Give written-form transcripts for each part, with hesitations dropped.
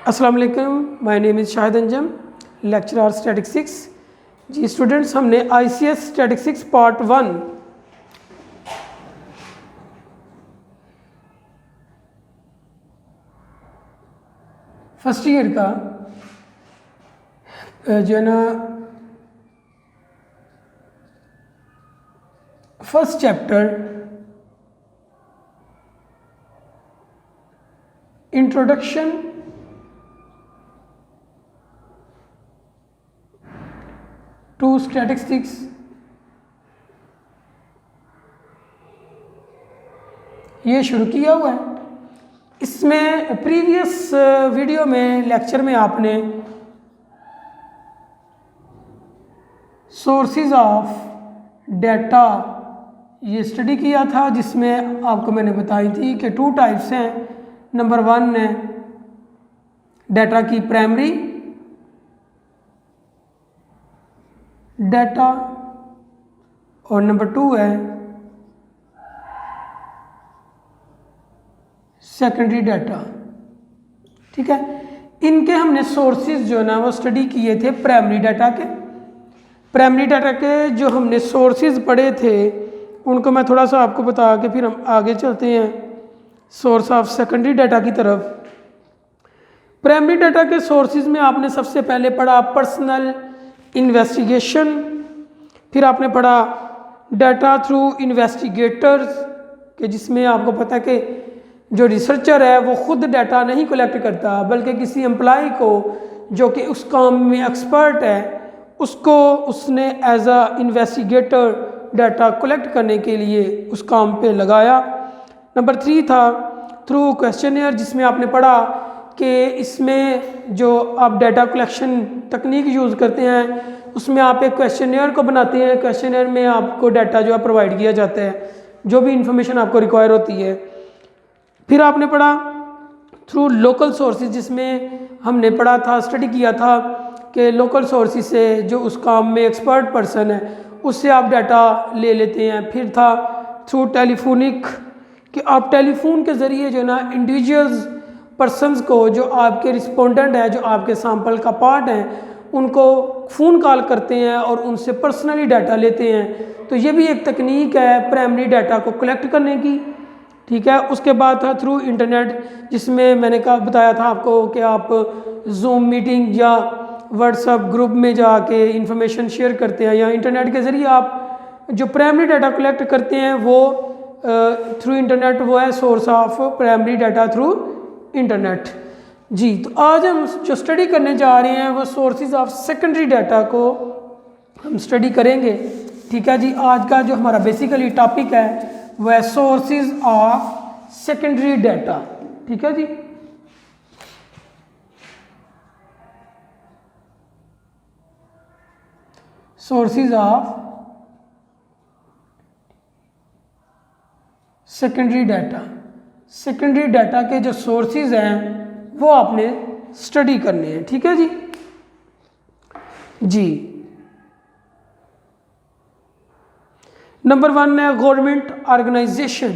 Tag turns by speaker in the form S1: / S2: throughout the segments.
S1: अस्सलाम वालेकुम, my name is Shahid Anjum, lecturer statistics. जी स्टूडेंट्स, हमने ICS statistics part 1 first year का जो है ना first chapter introduction to statistics ये शुरू किया हुआ है। इसमें प्रीवियस वीडियो में लेक्चर में आपने सोर्सेज ऑफ डाटा ये स्टडी किया था, जिसमें आपको मैंने बताई थी कि 2 टाइप्स हैं। नंबर 1 है डाटा की प्राइमरी डाटा और नंबर 2 है सेकेंडरी डाटा। ठीक है, इनके हमने सोर्सेज जो है ना वो स्टडी किए थे प्राइमरी डाटा के। प्राइमरी डाटा के जो हमने सोर्सेज पढ़े थे उनको मैं थोड़ा सा आपको बता के फिर हम आगे चलते हैं सोर्स ऑफ सेकेंडरी डाटा की तरफ। प्राइमरी डाटा के सोर्सेज में आपने सबसे पहले पढ़ा पर्सनल इन्वेस्टिगेशन, फिर आपने पढ़ा डाटा थ्रू इन्वेस्टिगेटर्स के, जिसमें आपको पता है कि जो रिसर्चर है वो खुद डाटा नहीं कलेक्ट करता बल्कि किसी एम्प्लॉय को जो कि उस काम में एक्सपर्ट है उसको उसने as a investigator data collect करने के लिए उस काम पे लगाया। नंबर 3 था थ्रू क्वेश्चनर, जिसमें आपने पढ़ा कि इसमें जो आप डाटा कलेक्शन तकनीक यूज़ करते हैं उसमें आप एक क्वेश्चनर को बनाते हैं। क्वेश्चनर में आपको डाटा जो है प्रोवाइड किया जाता है, जो भी इंफॉर्मेशन आपको रिक्वायर होती है। फिर आपने पढ़ा थ्रू लोकल सोर्सेज, जिसमें हमने पढ़ा था स्टडी किया था कि लोकल सोर्सेज से जो उस काम में एक्सपर्ट पर्सन है उससे आप डाटा ले लेते हैं। फिर था थ्रू टेलीफोनिक कि आप टेलीफोन के ज़रिए जो है ना इंडिविजुअल्स पर्सन्स को जो आपके रिस्पोंडेंट है, जो आपके सैंपल का पार्ट है, उनको फ़ोन कॉल करते हैं और उनसे पर्सनली डाटा लेते हैं। तो ये भी एक तकनीक है प्राइमरी डाटा को कलेक्ट करने की। ठीक है, उसके बाद था थ्रू इंटरनेट, जिसमें मैंने बताया था आपको कि आप जूम मीटिंग या व्हाट्सएप ग्रुप में जाके इंफॉर्मेशन शेयर करते हैं, या इंटरनेट के ज़रिए आप जो प्राइमरी डाटा कलेक्ट करते हैं वो थ्रू इंटरनेट, वो है source of primary data through internet. जी, तो आज हम जो स्टडी करने जा रहे हैं वो सोर्सेज ऑफ सेकेंडरी डाटा को हम स्टडी करेंगे। ठीक है जी, आज का जो हमारा बेसिकली टॉपिक है वह है सोर्सेज ऑफ सेकेंडरी डाटा। ठीक है जी, sources of secondary data. Secondary data के जो सोर्सेज हैं वो आपने स्टडी करने हैं। ठीक है जी। जी, नंबर 1 है government organization.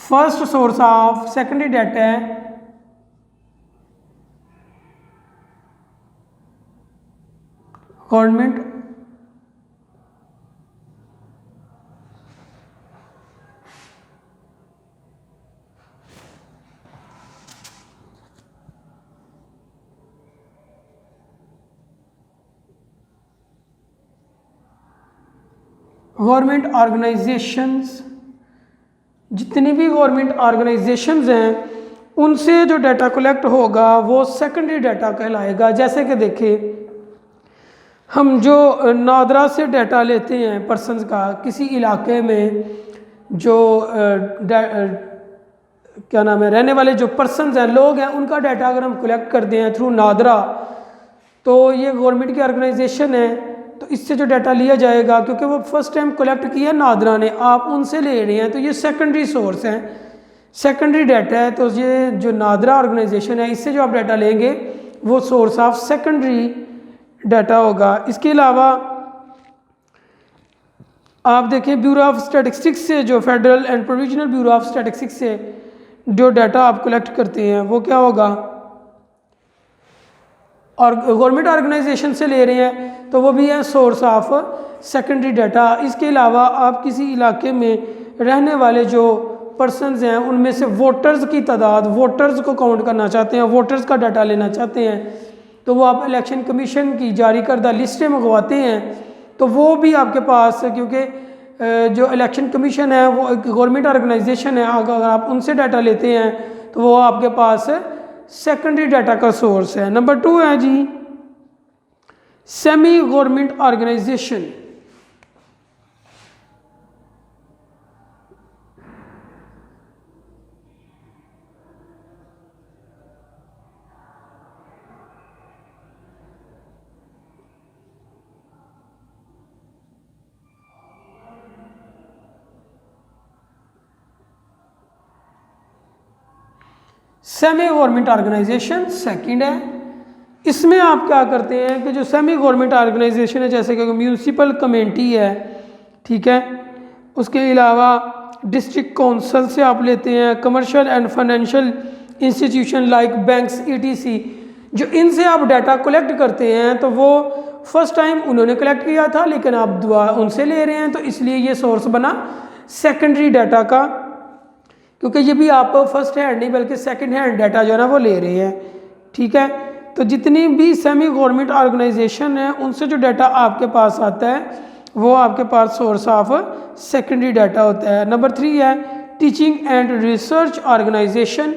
S1: First source of secondary data है गवर्नमेंट गवर्नमेंट ऑर्गेनाइजेशंस। जितनी भी गवर्नमेंट ऑर्गेनाइजेशंस हैं उनसे जो डाटा कलेक्ट होगा वो सेकेंडरी डाटा कहलाएगा। जैसे कि देखिए, हम जो नादरा से डाटा लेते हैं पर्सन्स का, किसी इलाके में जो क्या नाम है रहने वाले जो पर्सन्स हैं, लोग हैं, उनका डाटा अगर हम कलेक्ट करते हैं थ्रू नादरा, तो ये गवर्नमेंट की ऑर्गेनाइजेशन है, तो इससे जो डाटा लिया जाएगा क्योंकि वो फर्स्ट टाइम कलेक्ट किया नादरा ने, आप उनसे ले रहे हैं, तो ये सेकेंडरी सोर्स है, सेकेंडरी डाटा है। तो ये जो नादरा ऑर्गेनाइजेशन है इससे जो आप डाटा लेंगे वो सोर्स ऑफ सेकेंडरी डाटा होगा। इसके अलावा आप देखें ब्यूरो ऑफ स्टैटिस्टिक्स से, जो federal and provisional bureau of statistics से जो डाटा आप कलेक्ट करते हैं वो क्या होगा, और गवर्नमेंट ऑर्गेनाइजेशन से ले रहे हैं तो वो भी है सोर्स ऑफ सेकेंडरी डाटा। इसके अलावा आप किसी इलाके में रहने वाले जो पर्सनस हैं उनमें से वोटर्स की तादाद, वोटर्स को काउंट करना चाहते हैं, वोटर्स का डाटा लेना चाहते हैं, तो वो आप इलेक्शन कमीशन की जारी करदा लिस्टें मंगवाते हैं, तो वो भी आपके पास, क्योंकि जो इलेक्शन कमीशन है वो एक गवर्नमेंट ऑर्गेनाइजेशन है, अगर आप उनसे डाटा लेते हैं तो वो आपके पास सेकेंडरी डाटा का सोर्स है। नंबर 2 है जी semi government organisation. Semi government organisation second है। इसमें आप क्या करते हैं कि जो सेमी गवर्नमेंट ऑर्गेनाइजेशन है, जैसे कि म्यूनिसिपल कमेटी है, ठीक है, उसके अलावा डिस्ट्रिक्ट काउंसिल से आप लेते हैं, commercial and financial institution like banks ETC, जो इनसे आप डाटा कलेक्ट करते हैं, तो वो फर्स्ट टाइम उन्होंने कलेक्ट किया था लेकिन आप दुआ उनसे ले रहे हैं, तो इसलिए ये सोर्स बना सेकेंडरी डाटा का, क्योंकि ये भी आप फर्स्ट हैंड नहीं बल्कि सेकंड हैंड डाटा जो है ना वो ले रहे हैं, ठीक है। तो जितनी भी सेमी गवर्नमेंट ऑर्गेनाइजेशन है उनसे जो डाटा आपके पास आता है वो आपके पास सोर्स ऑफ सेकेंडरी डाटा होता है। नंबर 3 है teaching and research organisation.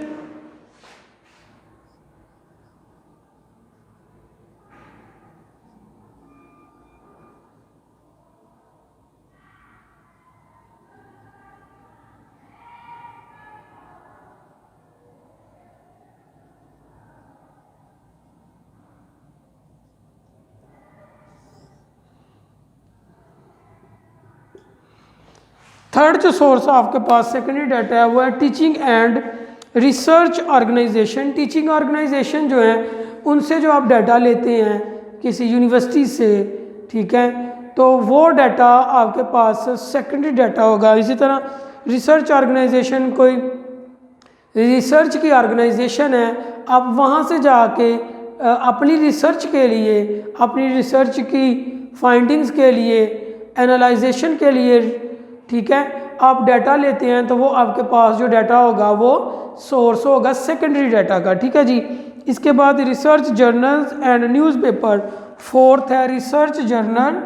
S1: Third जो सोर्स आपके पास सेकेंडरी डाटा है वो है teaching and research organisation. Teaching organisation जो है उनसे जो आप डाटा लेते हैं किसी यूनिवर्सिटी से, ठीक है, तो वो डाटा आपके पास सेकेंडरी डाटा होगा। इसी तरह रिसर्च ऑर्गेनाइजेशन कोई रिसर्च की ऑर्गेनाइजेशन है, आप वहाँ से जाके अपनी रिसर्च के लिए, अपनी रिसर्च की फाइंडिंग्स के लिए, एनालाइजेशन के लिए, ठीक है, आप डाटा लेते हैं, तो वो आपके पास जो डाटा होगा वो सोर्स होगा सेकेंडरी डाटा का, ठीक है जी। इसके बाद research journals and newspaper. Fourth है रिसर्च जर्नल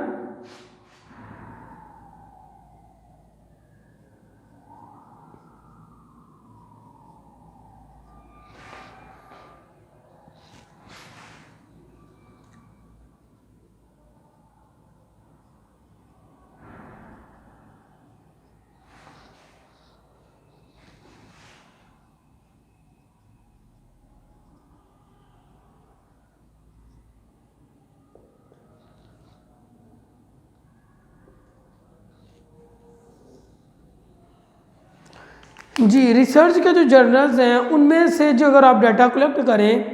S1: जी। रिसर्च के जो जर्नल्स हैं उनमें से जो अगर आप डाटा कलेक्ट करें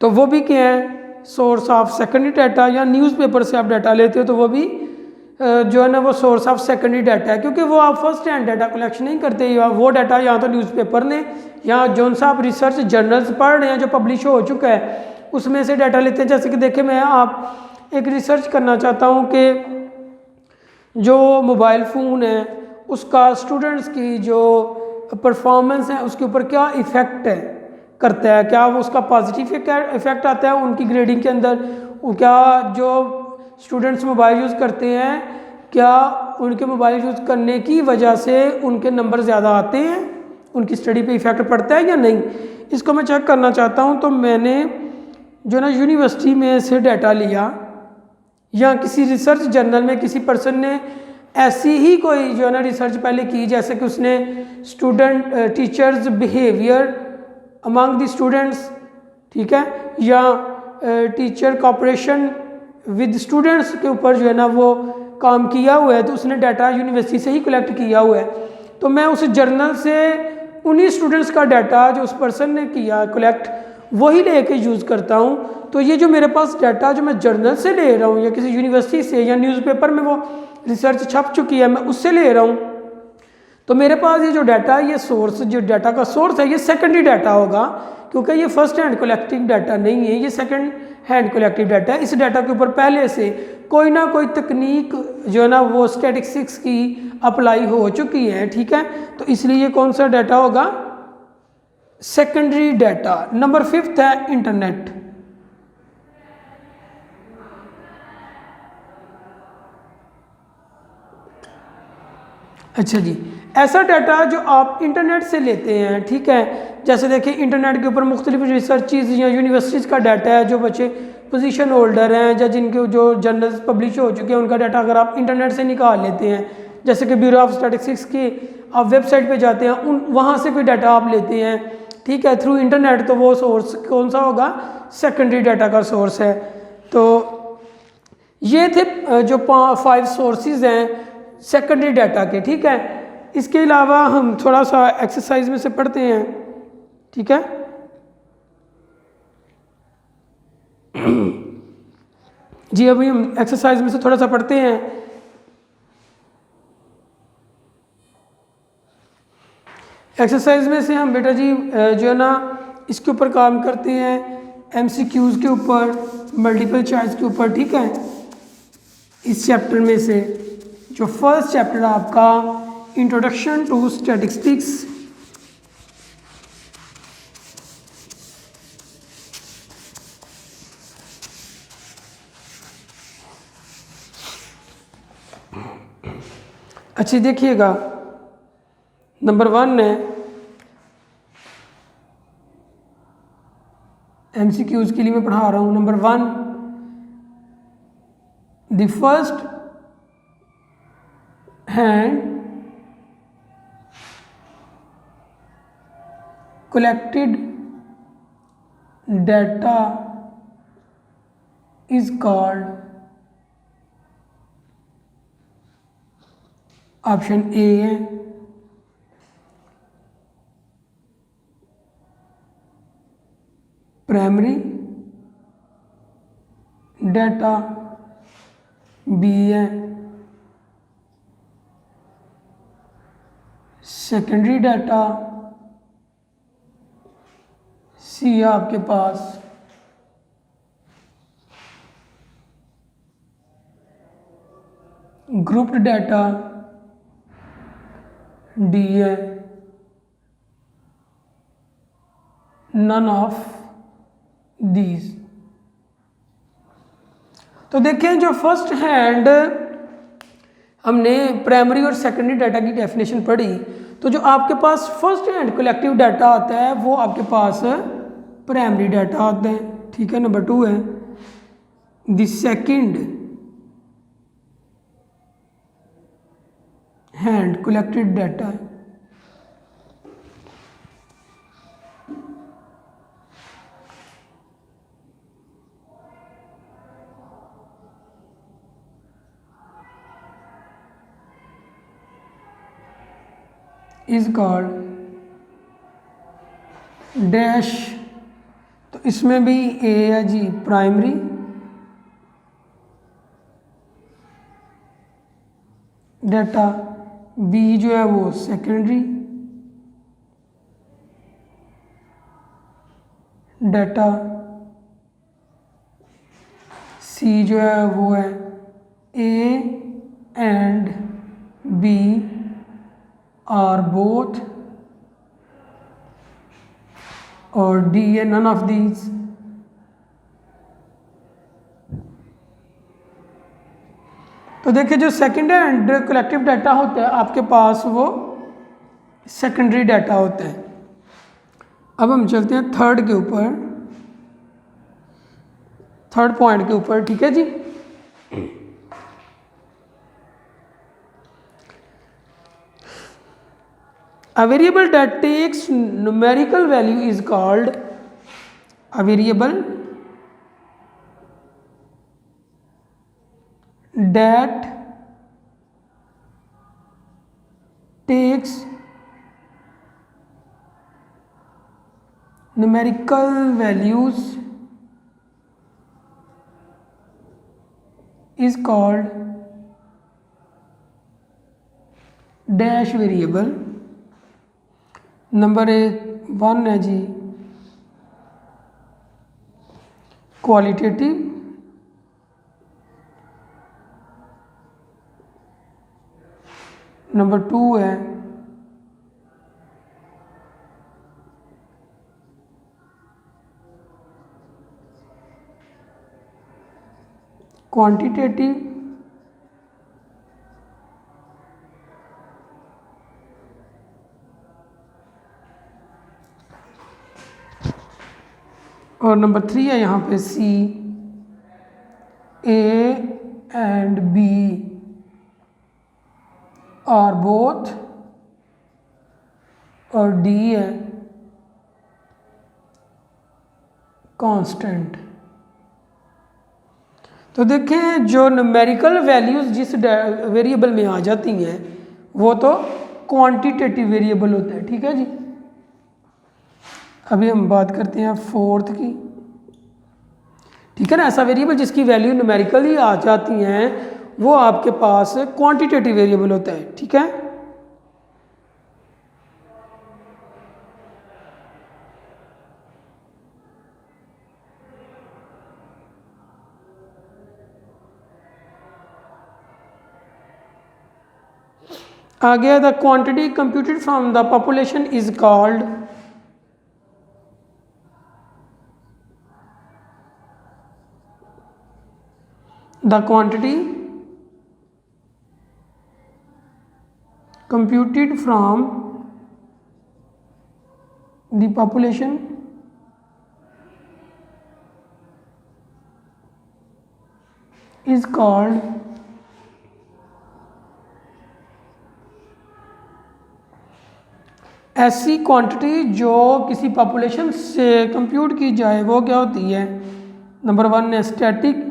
S1: तो वो भी क्या है सोर्स ऑफ सेकेंडरी डाटा, या न्यूज़पेपर से आप डाटा लेते हो तो वो भी जो है ना वो सोर्स ऑफ सेकेंडरी डाटा है, क्योंकि वो आप फर्स्ट हैंड डाटा कलेक्शन नहीं करते। या वो डाटा या तो न्यूज़पेपर ने या जो सा आप रिसर्च जर्नल्स पढ़ रहे हैं जो पब्लिश हो चुका है उसमें से डाटा लेते हैं। जैसे कि देखें, मैं आप एक रिसर्च करना चाहता हूँ कि जो मोबाइल फ़ोन है उसका स्टूडेंट्स की जो परफॉर्मेंस है उसके ऊपर क्या इफ़ेक्ट है करता है, क्या वो उसका पॉजिटिव इफेक्ट आता है उनकी ग्रेडिंग के अंदर, क्या जो स्टूडेंट्स मोबाइल यूज़ करते हैं क्या उनके मोबाइल यूज़ करने की वजह से उनके नंबर ज़्यादा आते हैं, उनकी स्टडी पे इफ़ेक्ट पड़ता है या नहीं, इसको मैं चेक करना चाहता हूँ। तो मैंने जो ना यूनिवर्सिटी में से डाटा लिया या किसी रिसर्च जर्नल में किसी पर्सन ने ऐसी ही कोई जो है ना रिसर्च पहले की, जैसे कि उसने student teachers behaviour among the students, ठीक है, या टीचर कॉपरेशन विद स्टूडेंट्स के ऊपर जो है ना वो काम किया हुआ है, तो उसने डाटा यूनिवर्सिटी से ही कलेक्ट किया हुआ है। तो मैं उस जर्नल से उन्हीं स्टूडेंट्स का डाटा जो उस पर्सन ने किया कलेक्ट वही लेके यूज़ करता हूँ। तो ये जो मेरे पास डाटा जो मैं जर्नल से ले रहा हूँ या किसी यूनिवर्सिटी से या न्यूज़पेपर में वो रिसर्च छप चुकी है मैं उससे ले रहा हूँ, तो मेरे पास ये जो डाटा है, ये सोर्स, जो डाटा का सोर्स है, ये सेकेंडरी डाटा होगा, क्योंकि ये फर्स्ट हैंड कलेक्टिव डाटा नहीं है, ये सेकंड हैंड कलेक्टिव डाटा है। इस डाटा के ऊपर पहले से कोई ना कोई तकनीक जो है ना वो स्टैटिस्टिक्स की अप्लाई हो चुकी है, ठीक है। तो इसलिए ये कौन सा डाटा होगा, सेकेंडरी डाटा। नंबर 5 है इंटरनेट। अच्छा जी, ऐसा डाटा जो आप इंटरनेट से लेते हैं, ठीक है। जैसे देखिए इंटरनेट के ऊपर मुख्तलिफ रिसर्चेज या यूनिवर्सिटीज़ का डाटा है, जो बच्चे पोजीशन होल्डर हैं या जिनके जो जर्नल्स पब्लिश हो चुके हैं, उनका डाटा अगर आप इंटरनेट से निकाल लेते हैं, जैसे कि ब्यूरो ऑफ स्टैटिस्टिक्स की आप वेबसाइट पे जाते हैं, वहाँ से कोई डाटा आप लेते हैं, ठीक है, थ्रू इंटरनेट, तो वो सोर्स कौन सा होगा, सेकेंडरी डाटा का सोर्स है। तो ये थे जो 5 सोर्सेज हैं सेकेंडरी डाटा के, ठीक है। इसके अलावा हम थोड़ा सा एक्सरसाइज में से पढ़ते हैं, ठीक है। जी अभी हम एक्सरसाइज में से थोड़ा सा पढ़ते हैं। एक्सरसाइज में से हम बेटा जी जो है ना इसके ऊपर काम करते हैं, एमसीक्यूज़ के ऊपर, मल्टीपल चॉइस के ऊपर, ठीक है। इस चैप्टर में से जो फर्स्ट चैप्टर आपका इंट्रोडक्शन टू स्टैटिस्टिक्स, अच्छी देखिएगा, नंबर 1 है एमसीक्यूज़ के लिए मैं पढ़ा रहा हूँ। Number 1, the first hand collected data is called, option A है प्राइमरी डाटा, बी है सेकेंडरी डाटा, सी है आपके पास ग्रुप्ड डाटा, डी है नन ऑफ दीज। तो देखें जो फर्स्ट हैंड हमने प्राइमरी और सेकेंडरी डाटा की डेफिनेशन पढ़ी, तो जो आपके पास फर्स्ट हैंड कलेक्टिव डाटा आता है वो आपके पास प्राइमरी डाटा आता है, ठीक है। नंबर 2 है the second hand collected data is called dash. तो इसमें भी ए है जी प्राइमरी, डाटा, बी जो है वो सेकेंडरी डाटा, सी जो है वो है A and B are both, और डी है नन ऑफ दीज। तो देखिए जो सेकेंड हैंड कलेक्टिव डाटा होता है आपके पास वो सेकेंडरी डाटा होता है। अब हम चलते हैं थर्ड के ऊपर, थर्ड पॉइंट के ऊपर, ठीक है जी। A variable that takes numerical value is called a variable that takes numerical values is called dash variable. Number 1 है जी क्वालिटेटिव, नंबर 2 है क्वांटिटेटिव, और नंबर 3 है यहाँ पे C, A and B are both, और डी है कांस्टेंट। तो देखें जो न्यूमेरिकल वैल्यूज़ जिस वेरिएबल में आ जाती हैं वो तो क्वांटिटेटिव वेरिएबल होता है, ठीक है जी। अभी हम बात करते हैं 4th की, ठीक है ना। ऐसा वेरिएबल जिसकी वैल्यू न्यूमेरिकली आ जाती हैं वो आपके पास क्वांटिटेटिव वेरिएबल होता है, ठीक है। आगे the quantity computed from the population is called, the quantity computed from the population is called ऐसी क्वांटिटी जो किसी पॉपुलेशन से कंप्यूट की जाए वो क्या होती है। नंबर 1 है स्टैटिक,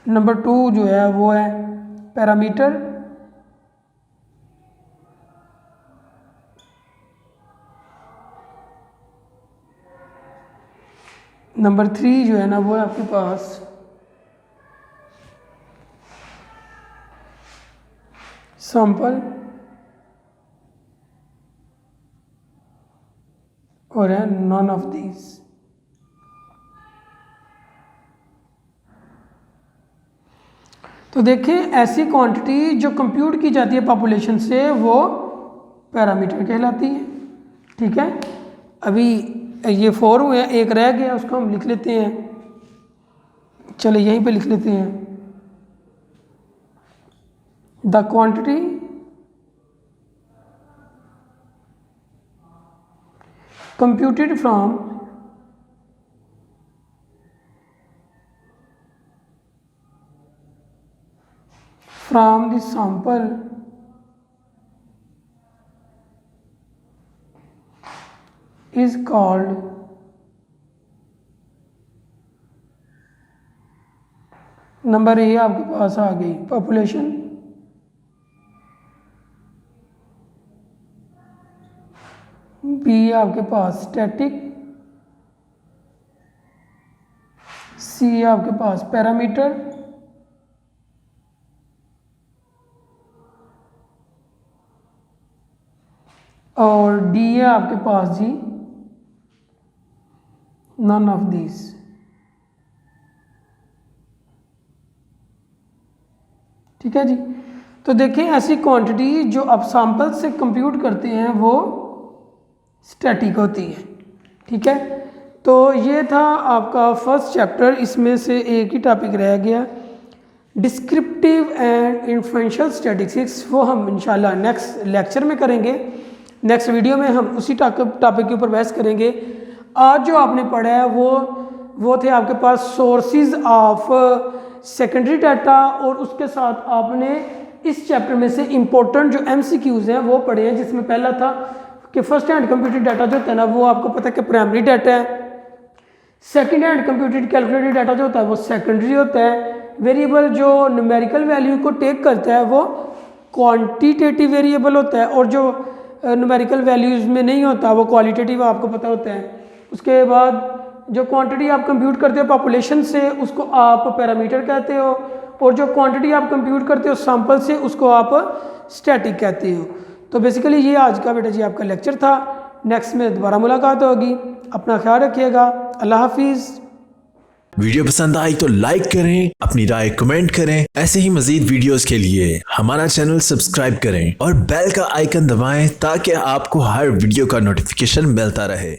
S1: नंबर 2 जो है वो है पैरामीटर, नंबर 3 जो है ना वो है आपके पास सैंपल, और है नॉन ऑफ दीज। तो देखिए ऐसी क्वांटिटी जो कंप्यूट की जाती है पॉपुलेशन से वो पैरामीटर कहलाती है, ठीक है। अभी ये 4 हुए हैं, एक रह गया उसको हम लिख लेते हैं, चलो यहीं पे लिख लेते हैं। The quantity computed from the sample is called number A आपके पास आ गई पॉपुलेशन, बी आपके पास स्टैटिक, सी आपके पास पैरामीटर, और डी है आपके पास जी नन ऑफ दीज। ठीक है जी। तो देखें ऐसी क्वांटिटी जो आप सैंपल से कंप्यूट करते हैं वो स्टैटिक होती है, ठीक है। तो ये था आपका फर्स्ट चैप्टर, इसमें से एक ही टॉपिक रह गया डिस्क्रिप्टिव एंड इन्फ्लुएंशियल स्टैटिस्टिक्स, वो हम इंशाल्लाह नेक्स्ट लेक्चर में करेंगे। नेक्स्ट वीडियो में हम उसी टॉपिक के ऊपर बहस करेंगे। आज जो आपने पढ़ा है वो थे आपके पास सोर्सेज ऑफ सेकेंडरी डाटा, और उसके साथ आपने इस चैप्टर में से इम्पोर्टेंट जो MCQs हैं वो पढ़े हैं, जिसमें पहला था कि फर्स्ट हैंड कंप्यूटेड डाटा जो होता है ना वो आपको पता है कि प्राइमरी डाटा है, second hand computed calculated data जो होता है वो सेकेंडरी होता है, वेरिएबल जो न्यूमेरिकल वैल्यू को टेक करता है वो क्वांटिटेटिव वेरिएबल होता है, और जो न्यूमेरिकल वैल्यूज़ में नहीं होता वो क्वालिटेटिव आपको पता होता है। उसके बाद जो क्वांटिटी आप कंप्यूट करते हो पॉपुलेशन से उसको आप पैरामीटर कहते हो, और जो क्वांटिटी आप कंप्यूट करते हो सैंपल से उसको आप स्टैटिक कहते हो। तो बेसिकली ये आज का बेटा जी आपका लेक्चर था। नेक्स्ट में दोबारा मुलाकात होगी। अपना ख्याल रखिएगा। अल्लाह हाफिज़।
S2: वीडियो पसंद आई तो लाइक करें, अपनी राय कमेंट करें। ऐसे ही मजीद वीडियोस के लिए हमारा चैनल सब्सक्राइब करें और बेल का आइकन दबाएं ताकि आपको हर वीडियो का नोटिफिकेशन मिलता रहे।